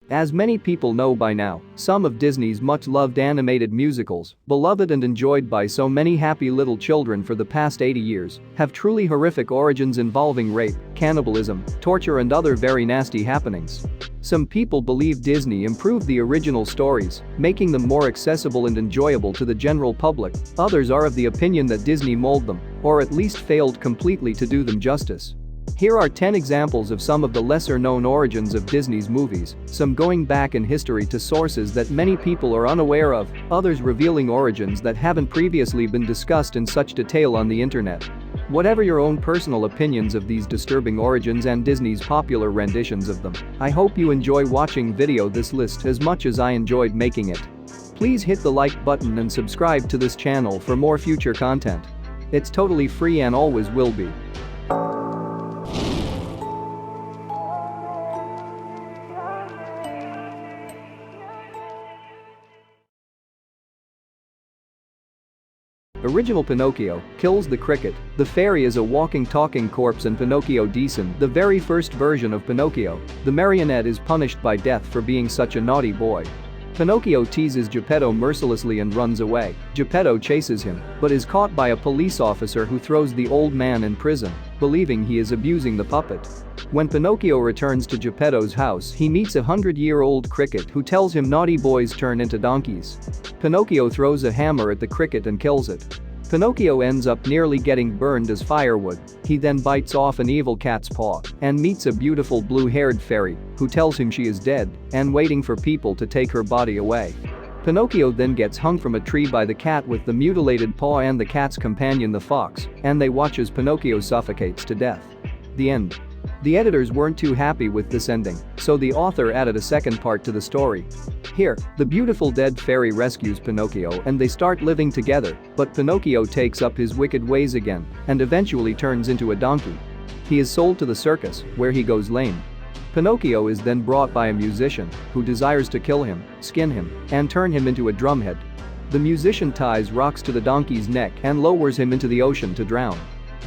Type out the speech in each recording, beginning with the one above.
As many people know by now, some of Disney's much-loved animated musicals, beloved and enjoyed by so many happy little children for the past 80 years, have truly horrific origins involving rape, cannibalism, torture and other very nasty happenings. Some people believe Disney improved the original stories, making them more accessible and enjoyable to the general public. Others are of the opinion that Disney molded them, or at least failed completely to do them justice. Here are 10 examples of some of the lesser-known origins of Disney's movies, some going back in history to sources that many people are unaware of, others revealing origins that haven't previously been discussed in such detail on the internet. Whatever your own personal opinions of these disturbing origins and Disney's popular renditions of them, I hope you enjoy watching this list as much as I enjoyed making it. Please hit the like button and subscribe to this channel for more future content. It's totally free and always will be. Original Pinocchio kills the cricket, the fairy is a walking talking corpse and Pinocchio decent. The very first version of Pinocchio, the marionette is punished by death for being such a naughty boy. Pinocchio teases Geppetto mercilessly and runs away. Geppetto chases him, but is caught by a police officer who throws the old man in prison, believing he is abusing the puppet. When Pinocchio returns to Geppetto's house, he meets a 100-year-old cricket who tells him naughty boys turn into donkeys. Pinocchio throws a hammer at the cricket and kills it. Pinocchio ends up nearly getting burned as firewood. He then bites off an evil cat's paw and meets a beautiful blue-haired fairy who tells him she is dead and waiting for people to take her body away. Pinocchio then gets hung from a tree by the cat with the mutilated paw and the cat's companion the fox, and they watch as Pinocchio suffocates to death. The end. The editors weren't too happy with this ending, so the author added a second part to the story. Here, the beautiful dead fairy rescues Pinocchio and they start living together, but Pinocchio takes up his wicked ways again and eventually turns into a donkey. He is sold to the circus, where he goes lame. Pinocchio is then brought by a musician who desires to kill him, skin him, and turn him into a drumhead. The musician ties rocks to the donkey's neck and lowers him into the ocean to drown.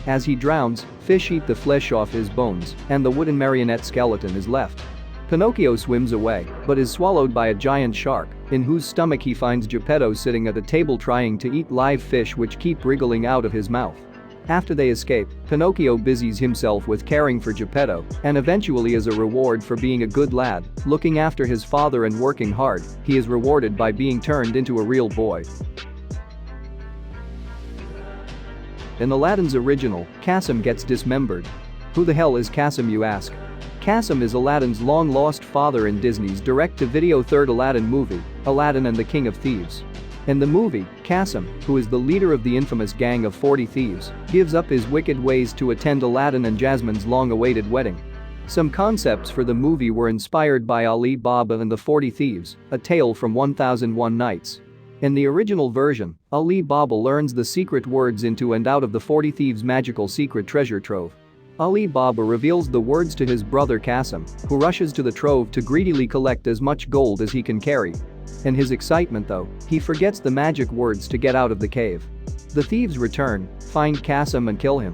As he drowns, fish eat the flesh off his bones, and the wooden marionette skeleton is left. Pinocchio swims away, but is swallowed by a giant shark, in whose stomach he finds Geppetto sitting at a table trying to eat live fish which keep wriggling out of his mouth. After they escape, Pinocchio busies himself with caring for Geppetto, and eventually as a reward for being a good lad, looking after his father and working hard, he is rewarded by being turned into a real boy. In Aladdin's original, Qasim gets dismembered. Who the hell is Qasim, you ask? Qasim is Aladdin's long-lost father in Disney's direct-to-video third Aladdin movie, Aladdin and the King of Thieves. In the movie, Qasim, who is the leader of the infamous gang of 40 thieves, gives up his wicked ways to attend Aladdin and Jasmine's long-awaited wedding. Some concepts for the movie were inspired by Ali Baba and the 40 Thieves, a tale from 1001 Nights. In the original version, Ali Baba learns the secret words into and out of the 40 Thieves' magical secret treasure trove. Ali Baba reveals the words to his brother Qasim, who rushes to the trove to greedily collect as much gold as he can carry. In his excitement though, he forgets the magic words to get out of the cave. The thieves return, find Qasim and kill him.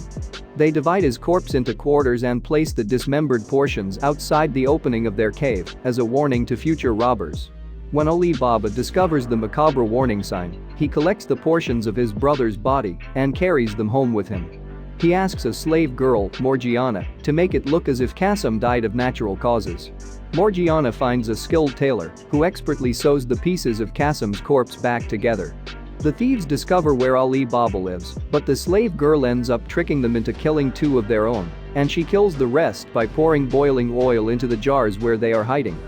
They divide his corpse into quarters and place the dismembered portions outside the opening of their cave as a warning to future robbers. When Ali Baba discovers the macabre warning sign, he collects the portions of his brother's body and carries them home with him. He asks a slave girl, Morgiana, to make it look as if Qasim died of natural causes. Morgiana finds a skilled tailor who expertly sews the pieces of Qasim's corpse back together. The thieves discover where Ali Baba lives, but the slave girl ends up tricking them into killing two of their own, and she kills the rest by pouring boiling oil into the jars where they are hiding.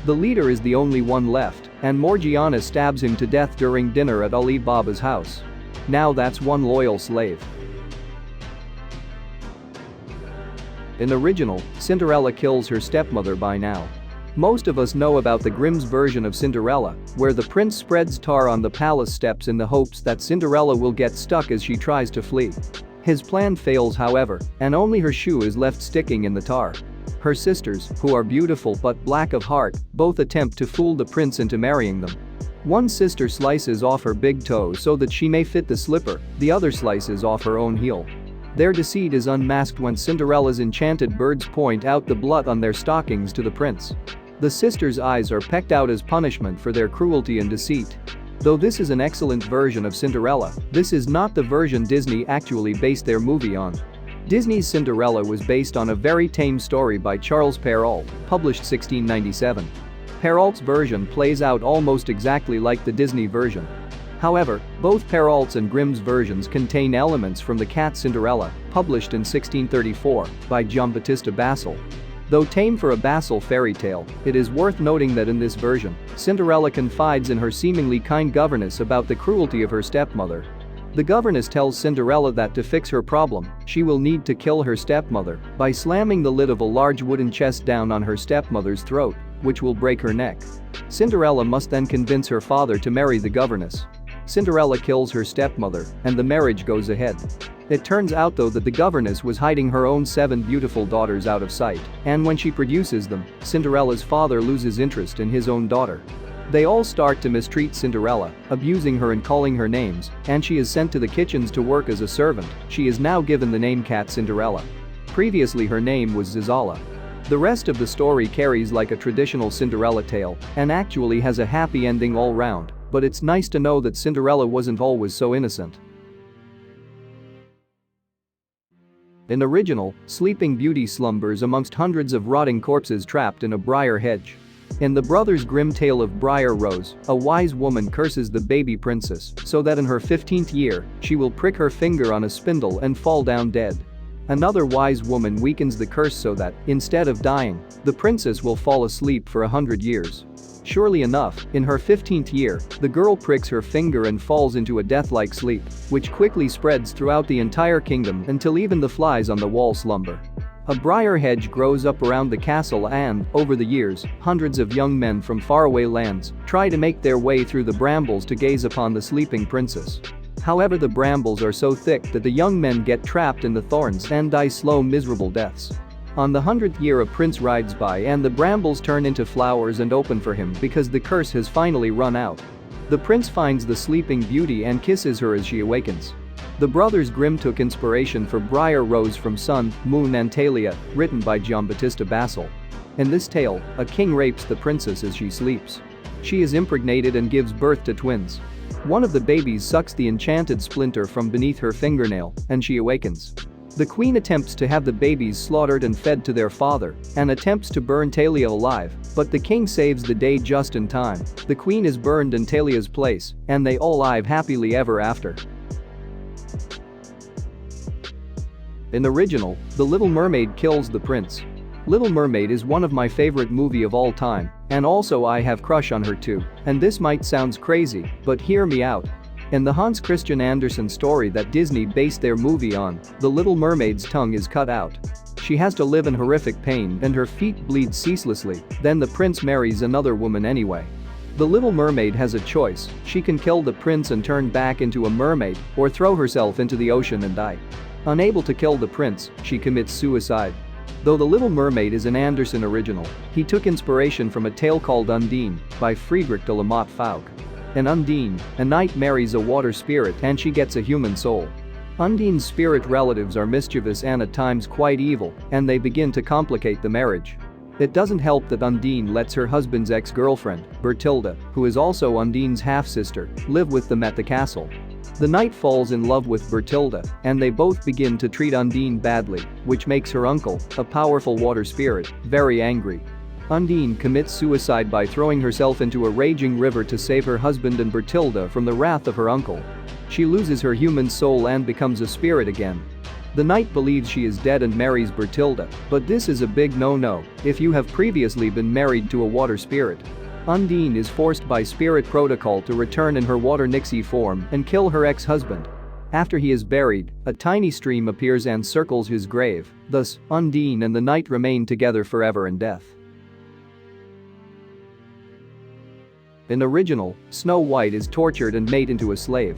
The leader is the only one left, and Morgiana stabs him to death during dinner at Ali Baba's house. Now that's one loyal slave. In the original, Cinderella kills her stepmother by now. Most of us know about the Grimm's version of Cinderella, where the prince spreads tar on the palace steps in the hopes that Cinderella will get stuck as she tries to flee. His plan fails, however, and only her shoe is left sticking in the tar. Her sisters, who are beautiful but black of heart, both attempt to fool the prince into marrying them. One sister slices off her big toe so that she may fit the slipper, the other slices off her own heel. Their deceit is unmasked when Cinderella's enchanted birds point out the blood on their stockings to the prince. The sisters' eyes are pecked out as punishment for their cruelty and deceit. Though this is an excellent version of Cinderella, this is not the version Disney actually based their movie on. Disney's Cinderella was based on a very tame story by Charles Perrault, published 1697. Perrault's version plays out almost exactly like the Disney version. However, both Perrault's and Grimm's versions contain elements from the cat Cinderella, published in 1634 by Giambattista Basile. Though tame for a Basile fairy tale, it is worth noting that in this version, Cinderella confides in her seemingly kind governess about the cruelty of her stepmother. The governess tells Cinderella that to fix her problem, she will need to kill her stepmother by slamming the lid of a large wooden chest down on her stepmother's throat, which will break her neck. Cinderella must then convince her father to marry the governess. Cinderella kills her stepmother, and the marriage goes ahead. It turns out though that the governess was hiding her own 7 beautiful daughters out of sight, and when she produces them, Cinderella's father loses interest in his own daughter. They all start to mistreat Cinderella, abusing her and calling her names, and she is sent to the kitchens to work as a servant. She is now given the name Cat Cinderella. Previously her name was Zizala. The rest of the story carries like a traditional Cinderella tale and actually has a happy ending all round, but it's nice to know that Cinderella wasn't always so innocent. In original, Sleeping Beauty slumbers amongst hundreds of rotting corpses trapped in a briar hedge. In the Brothers Grimm tale of Briar Rose, a wise woman curses the baby princess so that in her 15th year, she will prick her finger on a spindle and fall down dead. Another wise woman weakens the curse so that, instead of dying, the princess will fall asleep for 100 years. Surely enough, in her 15th year, the girl pricks her finger and falls into a death-like sleep, which quickly spreads throughout the entire kingdom until even the flies on the wall slumber. A briar hedge grows up around the castle and, over the years, hundreds of young men from faraway lands try to make their way through the brambles to gaze upon the sleeping princess. However, the brambles are so thick that the young men get trapped in the thorns and die slow miserable deaths. On the 100th year a prince rides by and the brambles turn into flowers and open for him because the curse has finally run out. The prince finds the sleeping beauty and kisses her as she awakens. The brothers Grimm took inspiration for Briar Rose from Sun, Moon and Talia, written by Giambattista Basile. In this tale, a king rapes the princess as she sleeps. She is impregnated and gives birth to twins. One of the babies sucks the enchanted splinter from beneath her fingernail, and she awakens. The queen attempts to have the babies slaughtered and fed to their father, and attempts to burn Talia alive, but the king saves the day just in time. The queen is burned in Talia's place, and they all live happily ever after. In the original, the Little Mermaid kills the prince. Little Mermaid is one of my favorite movie of all time, and also I have crush on her too, and this might sounds crazy, but hear me out. In the Hans Christian Andersen story that Disney based their movie on, the Little Mermaid's tongue is cut out. She has to live in horrific pain and her feet bleed ceaselessly, then the prince marries another woman anyway. The Little Mermaid has a choice: she can kill the prince and turn back into a mermaid, or throw herself into the ocean and die. Unable to kill the prince, she commits suicide. Though The Little Mermaid is an Andersen original, he took inspiration from a tale called Undine by Friedrich de la Motte Fouque. In Undine, a knight marries a water spirit and she gets a human soul. Undine's spirit relatives are mischievous and at times quite evil, and they begin to complicate the marriage. It doesn't help that Undine lets her husband's ex-girlfriend, Bertilda, who is also Undine's half-sister, live with them at the castle. The knight falls in love with Bertilda, and they both begin to treat Undine badly, which makes her uncle, a powerful water spirit, very angry. Undine commits suicide by throwing herself into a raging river to save her husband and Bertilda from the wrath of her uncle. She loses her human soul and becomes a spirit again. The knight believes she is dead and marries Bertilda, but this is a big no-no if you have previously been married to a water spirit. Undine is forced by spirit protocol to return in her water nixie form and kill her ex-husband. After he is buried, a tiny stream appears and circles his grave, thus, Undine and the knight remain together forever in death. In original, Snow White is tortured and made into a slave.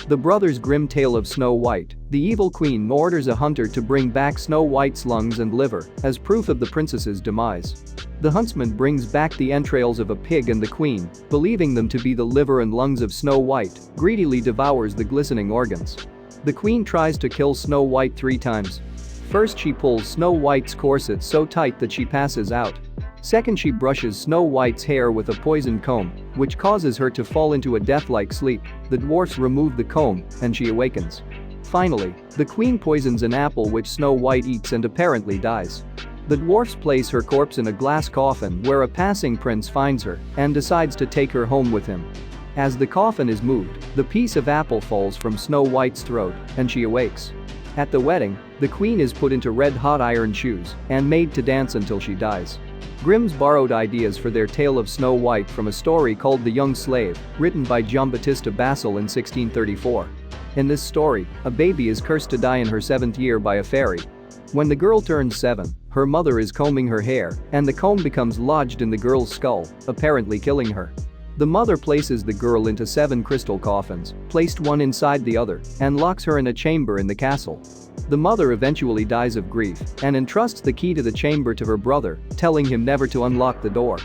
The Brothers Grimm tale of Snow White, the evil queen orders a hunter to bring back Snow White's lungs and liver as proof of the princess's demise. The huntsman brings back the entrails of a pig and the queen, believing them to be the liver and lungs of Snow White, greedily devours the glistening organs. The queen tries to kill Snow White 3 times. First she pulls Snow White's corset so tight that she passes out. Second, she brushes Snow White's hair with a poisoned comb, which causes her to fall into a death-like sleep. The dwarfs remove the comb, and she awakens. Finally, the queen poisons an apple which Snow White eats and apparently dies. The dwarfs place her corpse in a glass coffin where a passing prince finds her and decides to take her home with him. As the coffin is moved, the piece of apple falls from Snow White's throat, and she awakes. At the wedding, the queen is put into red-hot iron shoes and made to dance until she dies. Grimm's borrowed ideas for their tale of Snow White from a story called The Young Slave, written by Giambattista Basile in 1634. In this story, a baby is cursed to die in her 7th year by a fairy. When the girl turns 7, her mother is combing her hair, and the comb becomes lodged in the girl's skull, apparently killing her. The mother places the girl into 7 crystal coffins, placed one inside the other, and locks her in a chamber in the castle. The mother eventually dies of grief and entrusts the key to the chamber to her brother, telling him never to unlock the door.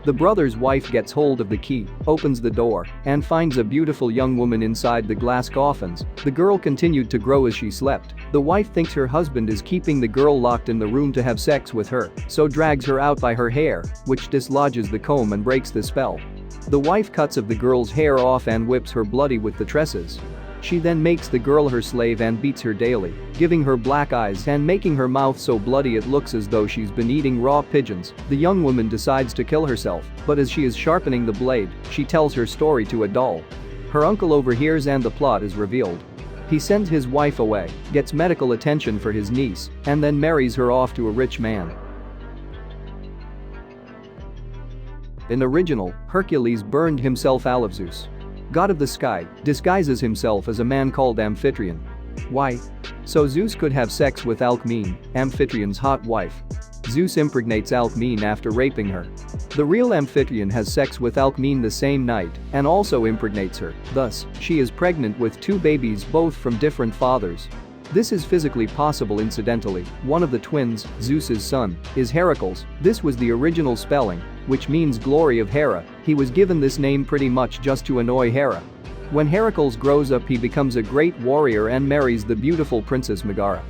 The brother's wife gets hold of the key, opens the door, and finds a beautiful young woman inside the glass coffins. The girl continued to grow as she slept. The wife thinks her husband is keeping the girl locked in the room to have sex with her, so drags her out by her hair, which dislodges the comb and breaks the spell. The wife cuts of the girl's hair off and whips her bloody with the tresses. She then makes the girl her slave and beats her daily, giving her black eyes and making her mouth so bloody it looks as though she's been eating raw pigeons. The young woman decides to kill herself, but as she is sharpening the blade, she tells her story to a doll. Her uncle overhears and the plot is revealed. He sends his wife away, gets medical attention for his niece, and then marries her off to a rich man. In the original, Hercules burned himself Zeus, god of the sky, disguises himself as a man called Amphitryon. Why? So Zeus could have sex with Alcmene, Amphitryon's hot wife. Zeus impregnates Alcmene after raping her. The real Amphitryon has sex with Alcmene the same night and also impregnates her, thus, she is pregnant with 2 babies both from different fathers. This is physically possible incidentally. One of the twins, Zeus's son, is Heracles. This was the original spelling, which means glory of Hera. He was given this name pretty much just to annoy Hera. When Heracles grows up, he becomes a great warrior and marries the beautiful Princess Megara.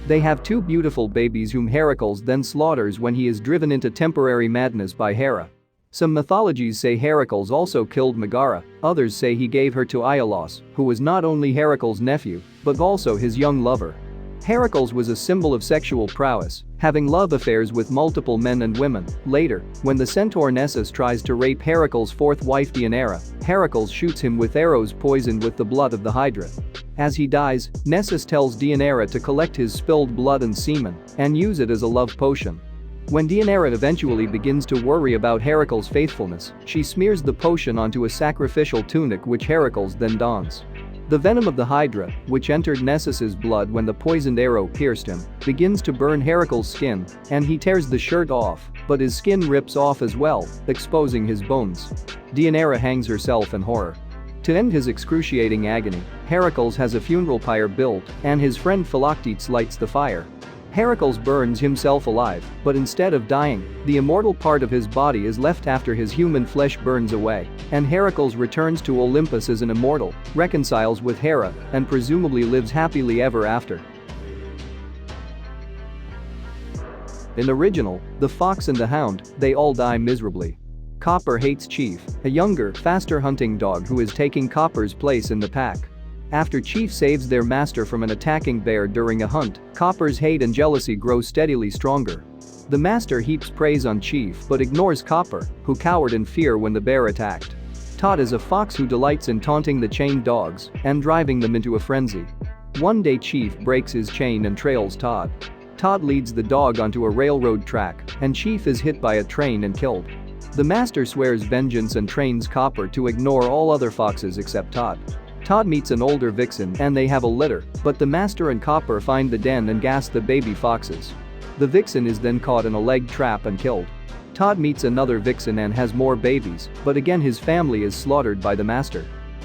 They have 2 beautiful babies whom Heracles then slaughters when he is driven into temporary madness by Hera. Some mythologies say Heracles also killed Megara, others say he gave her to Iolaus, who was not only Heracles' nephew, but also his young lover. Heracles was a symbol of sexual prowess, having love affairs with multiple men and women. Later, when the centaur Nessus tries to rape Heracles' 4th wife Deianira, Heracles shoots him with arrows poisoned with the blood of the Hydra. As he dies, Nessus tells Deianira to collect his spilled blood and semen and use it as a love potion. When Deianira eventually begins to worry about Heracles' faithfulness, she smears the potion onto a sacrificial tunic which Heracles then dons. The venom of the Hydra, which entered Nessus's blood when the poisoned arrow pierced him, begins to burn Heracles' skin, and he tears the shirt off, but his skin rips off as well, exposing his bones. Deianira hangs herself in horror. To end his excruciating agony, Heracles has a funeral pyre built, and his friend Philoctetes lights the fire. Heracles burns himself alive, but instead of dying, the immortal part of his body is left after his human flesh burns away, and Heracles returns to Olympus as an immortal, reconciles with Hera, and presumably lives happily ever after. In the original, The Fox and the Hound, they all die miserably. Copper hates Chief, a younger, faster hunting dog who is taking Copper's place in the pack. After Chief saves their master from an attacking bear during a hunt, Copper's hate and jealousy grow steadily stronger. The master heaps praise on Chief but ignores Copper, who cowered in fear when the bear attacked. Todd is a fox who delights in taunting the chained dogs and driving them into a frenzy. One day Chief breaks his chain and trails Todd. Todd leads the dog onto a railroad track, and Chief is hit by a train and killed. The master swears vengeance and trains Copper to ignore all other foxes except Todd. Todd meets an older vixen and they have a litter, but the master and Copper find the den and gas the baby foxes. The vixen is then caught in a leg trap and killed. Todd meets another vixen and has more babies, but again his family is slaughtered by the master.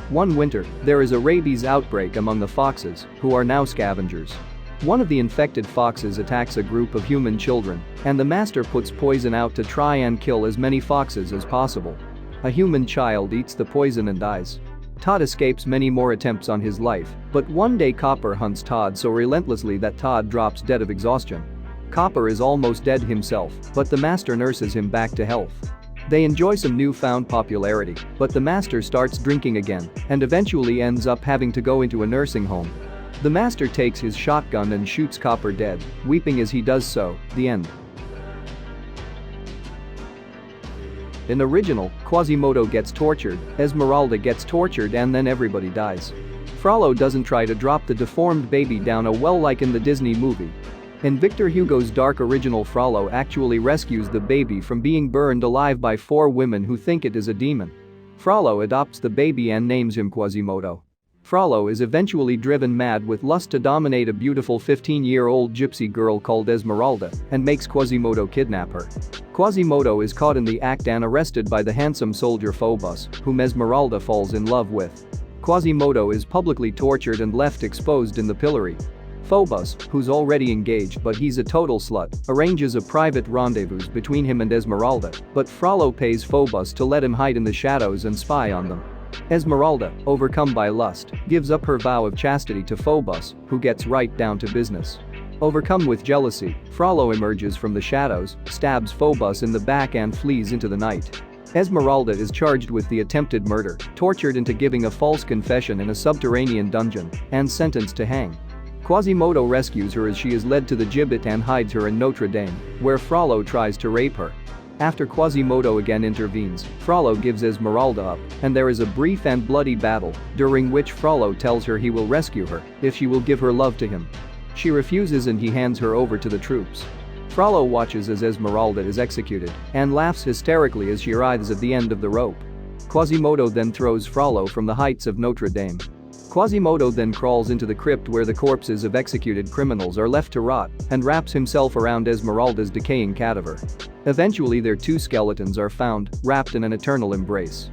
One winter, there is a rabies outbreak among the foxes, who are now scavengers. One of the infected foxes attacks a group of human children, and the master puts poison out to try and kill as many foxes as possible. A human child eats the poison and dies. Todd escapes many more attempts on his life, but one day Copper hunts Todd so relentlessly that Todd drops dead of exhaustion. Copper is almost dead himself, but the master nurses him back to health. They enjoy some newfound popularity, but the master starts drinking again and eventually ends up having to go into a nursing home. The master takes his shotgun and shoots Copper dead, weeping as he does so. The end. In original, Quasimodo gets tortured, Esmeralda gets tortured, and then everybody dies. Frollo doesn't try to drop the deformed baby down a well like in the Disney movie. In Victor Hugo's dark original, Frollo actually rescues the baby from being burned alive by 4 women who think it is a demon. Frollo adopts the baby and names him Quasimodo. Frollo is eventually driven mad with lust to dominate a beautiful 15-year-old gypsy girl called Esmeralda and makes Quasimodo kidnap her. Quasimodo is caught in the act and arrested by the handsome soldier Phobos, whom Esmeralda falls in love with. Quasimodo is publicly tortured and left exposed in the pillory. Phobos, who's already engaged but he's a total slut, arranges a private rendezvous between him and Esmeralda, but Frollo pays Phobos to let him hide in the shadows and spy on them. Esmeralda, overcome by lust, gives up her vow of chastity to Phobos, who gets right down to business. Overcome with jealousy, Frollo emerges from the shadows, stabs Phobos in the back and flees into the night. Esmeralda is charged with the attempted murder, tortured into giving a false confession in a subterranean dungeon, and sentenced to hang. Quasimodo rescues her as she is led to the gibbet and hides her in Notre Dame, where Frollo tries to rape her. After Quasimodo again intervenes, Frollo gives Esmeralda up, and there is a brief and bloody battle, during which Frollo tells her he will rescue her if she will give her love to him. She refuses and he hands her over to the troops. Frollo watches as Esmeralda is executed and laughs hysterically as she writhes at the end of the rope. Quasimodo then throws Frollo from the heights of Notre Dame. Quasimodo then crawls into the crypt where the corpses of executed criminals are left to rot and wraps himself around Esmeralda's decaying cadaver. Eventually their 2 skeletons are found, wrapped in an eternal embrace.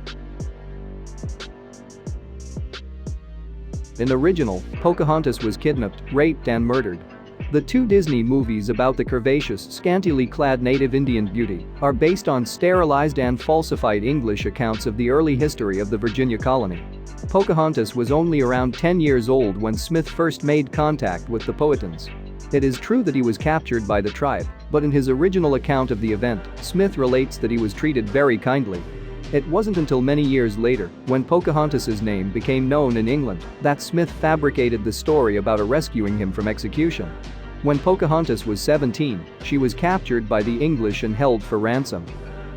In the original, Pocahontas was kidnapped, raped and murdered. The 2 Disney movies about the curvaceous, scantily clad native Indian beauty are based on sterilized and falsified English accounts of the early history of the Virginia colony. Pocahontas was only around 10 years old when Smith first made contact with the Powhatans. It is true that he was captured by the tribe, but in his original account of the event, Smith relates that he was treated very kindly. It wasn't until many years later, when Pocahontas' name became known in England, that Smith fabricated the story about her rescuing him from execution. When Pocahontas was 17, she was captured by the English and held for ransom.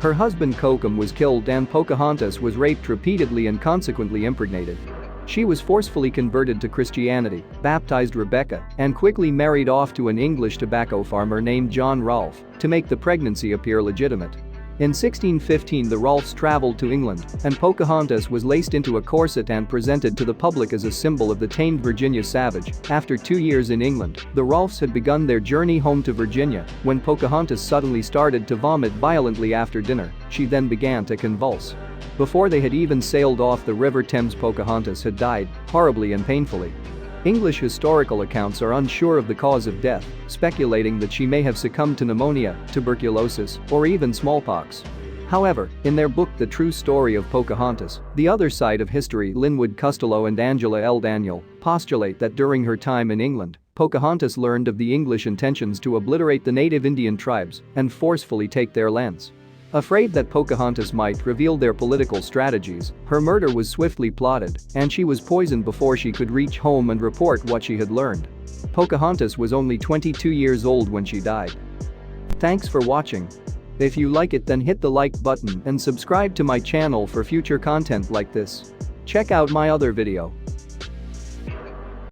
Her husband Kokum was killed and Pocahontas was raped repeatedly and consequently impregnated. She was forcefully converted to Christianity, baptized Rebecca, and quickly married off to an English tobacco farmer named John Rolfe to make the pregnancy appear legitimate. In 1615 the Rolfes traveled to England, and Pocahontas was laced into a corset and presented to the public as a symbol of the tamed Virginia savage. After 2 years in England, the Rolfes had begun their journey home to Virginia when Pocahontas suddenly started to vomit violently after dinner. She then began to convulse. Before they had even sailed off the River Thames, Pocahontas had died, horribly and painfully. English historical accounts are unsure of the cause of death, speculating that she may have succumbed to pneumonia, tuberculosis, or even smallpox. However, in their book The True Story of Pocahontas, The Other Side of History, Linwood Costello and Angela L. Daniel postulate that during her time in England, Pocahontas learned of the English intentions to obliterate the native Indian tribes and forcefully take their lands. Afraid that Pocahontas might reveal their political strategies, her murder was swiftly plotted, and she was poisoned before she could reach home and report what she had learned. Pocahontas was only 22 years old when she died. Thanks for watching. If you like it, then hit the like button and subscribe to my channel for future content like this. Check out my other video.